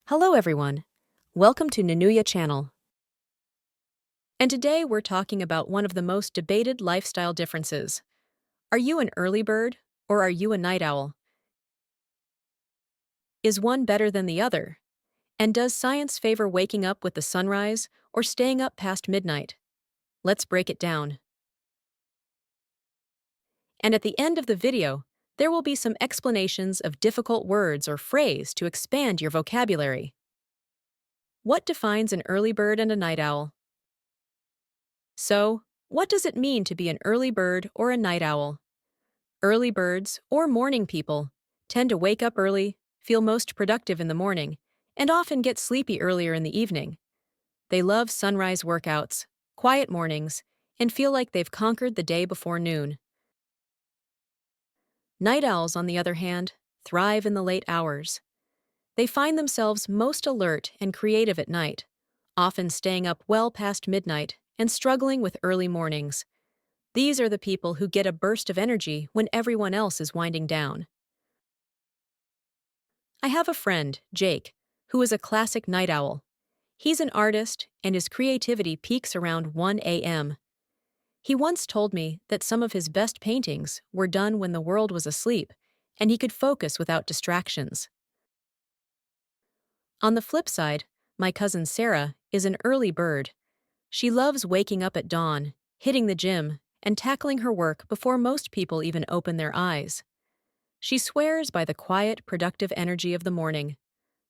Hello everyone. Welcome to Nanuya channel. And today we're talking about one of the most debated lifestyle differences. Are you an early bird or are you a night owl? Is one better than the other? And does science favor waking up with the sunrise or staying up past midnight? Let's break it down. And at the end of the video, there will be some explanations of difficult words or phrase to expand your vocabulary. What defines an early bird and a night owl? So, what does it mean to be an early bird or a night owl? Early birds, or morning people, tend to wake up early, feel most productive in the morning, and often get sleepy earlier in the evening. They love sunrise workouts, quiet mornings, and feel like they've conquered the day before noon. Night owls, on the other hand, thrive in the late hours. They find themselves most alert and creative at night, often staying up well past midnight and struggling with early mornings. These are the people who get a burst of energy when everyone else is winding down. I have a friend, Jake, who is a classic night owl. He's an artist, and his creativity peaks around 1 a.m. He once told me that some of his best paintings were done when the world was asleep, and he could focus without distractions. On the flip side, my cousin Sarah is an early bird. She loves waking up at dawn, hitting the gym, and tackling her work before most people even open their eyes. She swears by the quiet, productive energy of the morning.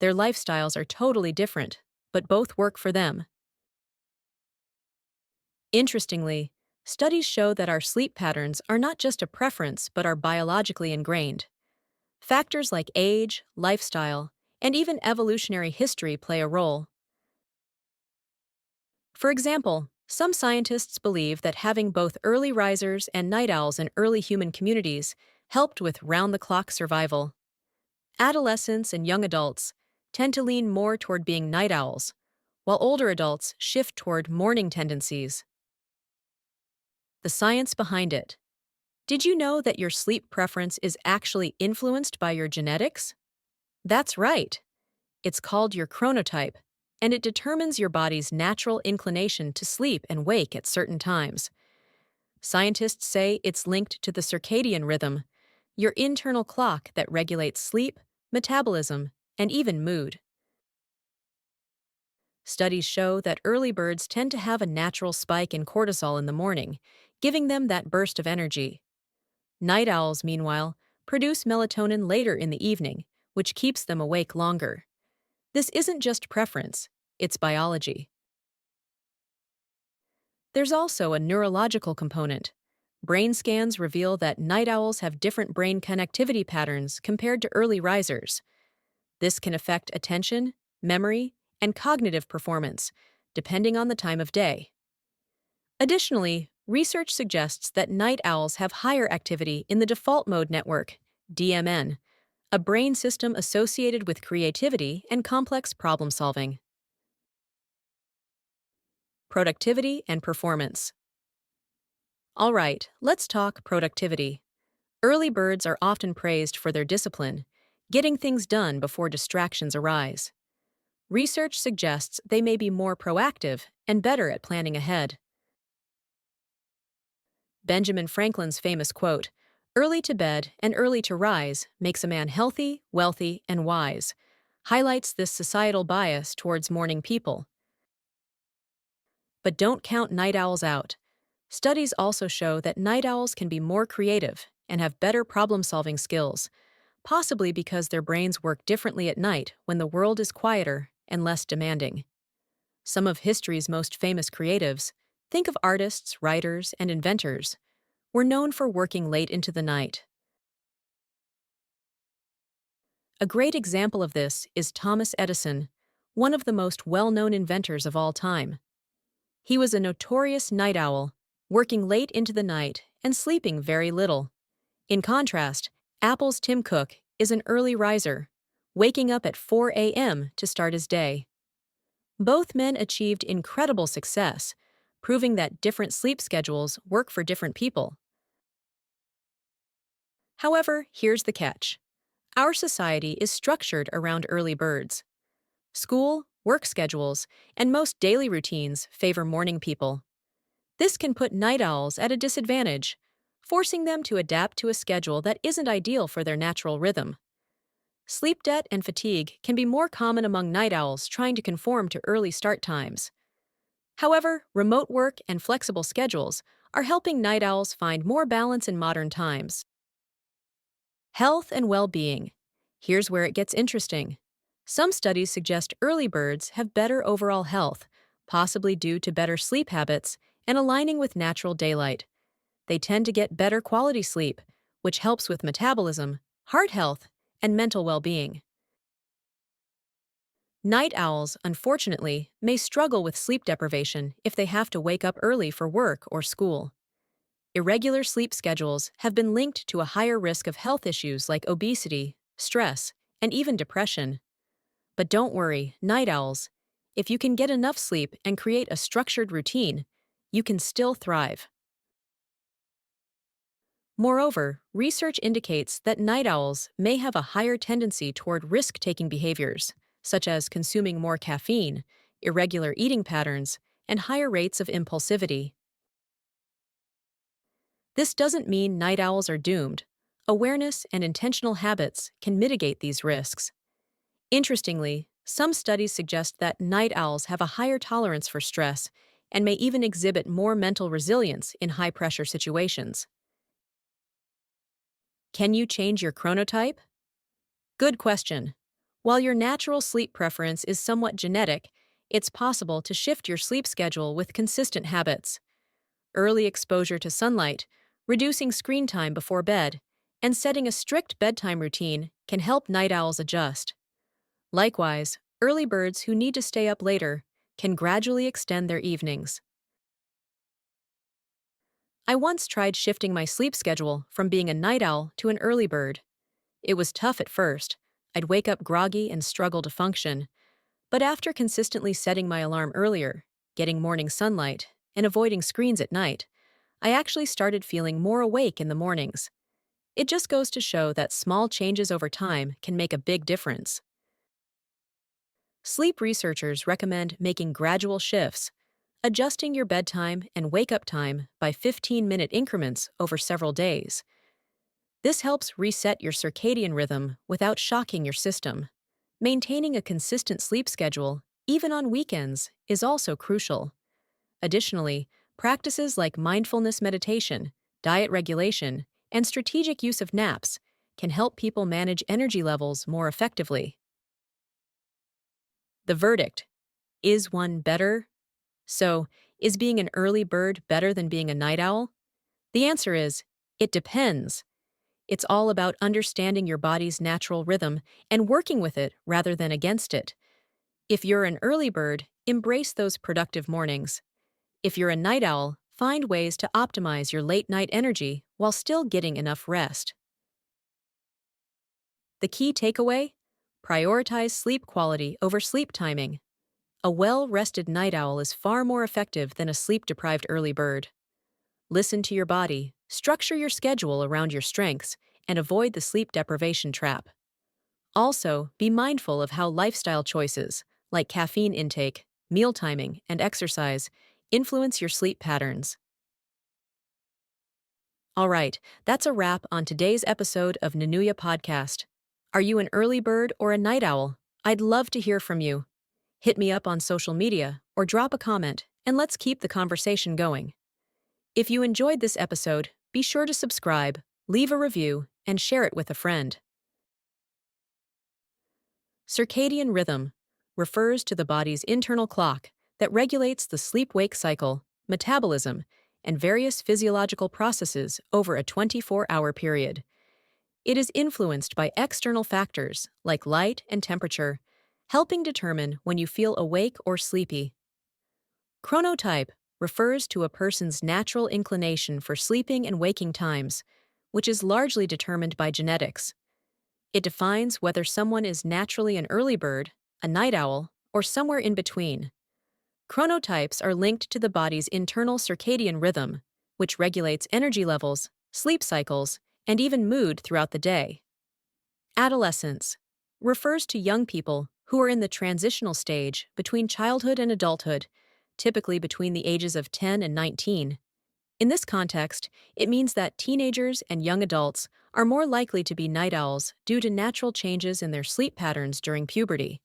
Their lifestyles are totally different, but both work for them. Interestingly, studies show that our sleep patterns are not just a preference but are biologically ingrained. Factors like age, lifestyle, and even evolutionary history play a role. For example, some scientists believe that having both early risers and night owls in early human communities helped with round-the-clock survival. Adolescents and young adults tend to lean more toward being night owls, while older adults shift toward morning tendencies. The science behind it. Did you know that your sleep preference is actually influenced by your genetics? That's right. It's called your chronotype, and it determines your body's natural inclination to sleep and wake at certain times. Scientists say it's linked to the circadian rhythm, your internal clock that regulates sleep, metabolism, and even mood. Studies show that early birds tend to have a natural spike in cortisol in the morning, giving them that burst of energy. Night owls, meanwhile, produce melatonin later in the evening, which keeps them awake longer. This isn't just preference, it's biology. There's also a neurological component. Brain scans reveal that night owls have different brain connectivity patterns compared to early risers. This can affect attention, memory, and cognitive performance, depending on the time of day. Additionally, research suggests that night owls have higher activity in the default mode network, DMN, a brain system associated with creativity and complex problem solving. Productivity and performance. All right, let's talk productivity. Early birds are often praised for their discipline, getting things done before distractions arise. Research suggests they may be more proactive and better at planning ahead. Benjamin Franklin's famous quote, "Early to bed and early to rise makes a man healthy, wealthy, and wise," highlights this societal bias towards morning people. But don't count night owls out. Studies also show that night owls can be more creative and have better problem-solving skills, possibly because their brains work differently at night when the world is quieter and less demanding. Some of history's most famous creatives, think of artists, writers, and inventors, were known for working late into the night. A great example of this is Thomas Edison, one of the most well-known inventors of all time. He was a notorious night owl, working late into the night and sleeping very little. In contrast, Apple's Tim Cook is an early riser, waking up at 4 a.m. to start his day. Both men achieved incredible success, proving that different sleep schedules work for different people. However, here's the catch. Our society is structured around early birds. School, work schedules, and most daily routines favor morning people. This can put night owls at a disadvantage, forcing them to adapt to a schedule that isn't ideal for their natural rhythm. Sleep debt and fatigue can be more common among night owls trying to conform to early start times. However, remote work and flexible schedules are helping night owls find more balance in modern times. Health and well-being. Here's where it gets interesting. Some studies suggest early birds have better overall health, possibly due to better sleep habits and aligning with natural daylight. They tend to get better quality sleep, which helps with metabolism, heart health, and mental well-being. Night owls, unfortunately, may struggle with sleep deprivation if they have to wake up early for work or school. Irregular sleep schedules have been linked to a higher risk of health issues like obesity, stress, and even depression. But don't worry, night owls. If you can get enough sleep and create a structured routine, you can still thrive. Moreover, research indicates that night owls may have a higher tendency toward risk-taking behaviors, such as consuming more caffeine, irregular eating patterns, and higher rates of impulsivity. This doesn't mean night owls are doomed. Awareness and intentional habits can mitigate these risks. Interestingly, some studies suggest that night owls have a higher tolerance for stress and may even exhibit more mental resilience in high-pressure situations. Can you change your chronotype? Good question. While your natural sleep preference is somewhat genetic, it's possible to shift your sleep schedule with consistent habits. Early exposure to sunlight, reducing screen time before bed, and setting a strict bedtime routine can help night owls adjust. Likewise, early birds who need to stay up later can gradually extend their evenings. I once tried shifting my sleep schedule from being a night owl to an early bird. It was tough at first. I'd wake up groggy and struggle to function. But after consistently setting my alarm earlier, getting morning sunlight, and avoiding screens at night, I actually started feeling more awake in the mornings. It just goes to show that small changes over time can make a big difference. Sleep researchers recommend making gradual shifts, adjusting your bedtime and wake-up time by 15-minute increments over several days. This helps reset your circadian rhythm without shocking your system. Maintaining a consistent sleep schedule, even on weekends, is also crucial. Additionally, practices like mindfulness meditation, diet regulation, and strategic use of naps can help people manage energy levels more effectively. The verdict: is one better? So, is being an early bird better than being a night owl? The answer is, it depends. It's all about understanding your body's natural rhythm and working with it rather than against it. If you're an early bird, embrace those productive mornings. If you're a night owl, find ways to optimize your late night energy while still getting enough rest. The key takeaway? Prioritize sleep quality over sleep timing. A well-rested night owl is far more effective than a sleep-deprived early bird. Listen to your body, structure your schedule around your strengths, and avoid the sleep deprivation trap. Also, be mindful of how lifestyle choices, like caffeine intake, meal timing, and exercise, influence your sleep patterns. All right, that's a wrap on today's episode of Nanuya Podcast. Are you an early bird or a night owl? I'd love to hear from you. Hit me up on social media or drop a comment, and let's keep the conversation going. If you enjoyed this episode, be sure to subscribe, leave a review, and share it with a friend. Circadian rhythm refers to the body's internal clock that regulates the sleep-wake cycle, metabolism, and various physiological processes over a 24-hour period. It is influenced by external factors like light and temperature, helping determine when you feel awake or sleepy. Chronotype refers to a person's natural inclination for sleeping and waking times, which is largely determined by genetics. It defines whether someone is naturally an early bird, a night owl, or somewhere in between. Chronotypes are linked to the body's internal circadian rhythm, which regulates energy levels, sleep cycles, and even mood throughout the day. Adolescence refers to young people who are in the transitional stage between childhood and adulthood, typically between the ages of 10 and 19. In this context, it means that teenagers and young adults are more likely to be night owls due to natural changes in their sleep patterns during puberty.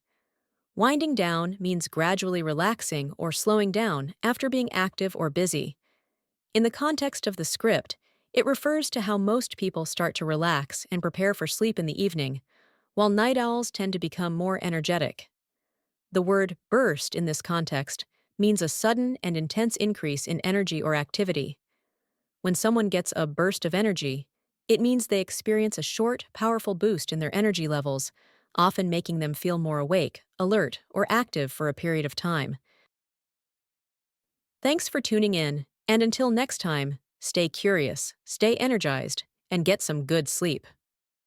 Winding down means gradually relaxing or slowing down after being active or busy. In the context of the script, it refers to how most people start to relax and prepare for sleep in the evening, while night owls tend to become more energetic. The word burst in this context means a sudden and intense increase in energy or activity. When someone gets a burst of energy, it means they experience a short, powerful boost in their energy levels, often making them feel more awake, alert, or active for a period of time. Thanks for tuning in, and until next time, stay curious, stay energized, and get some good sleep.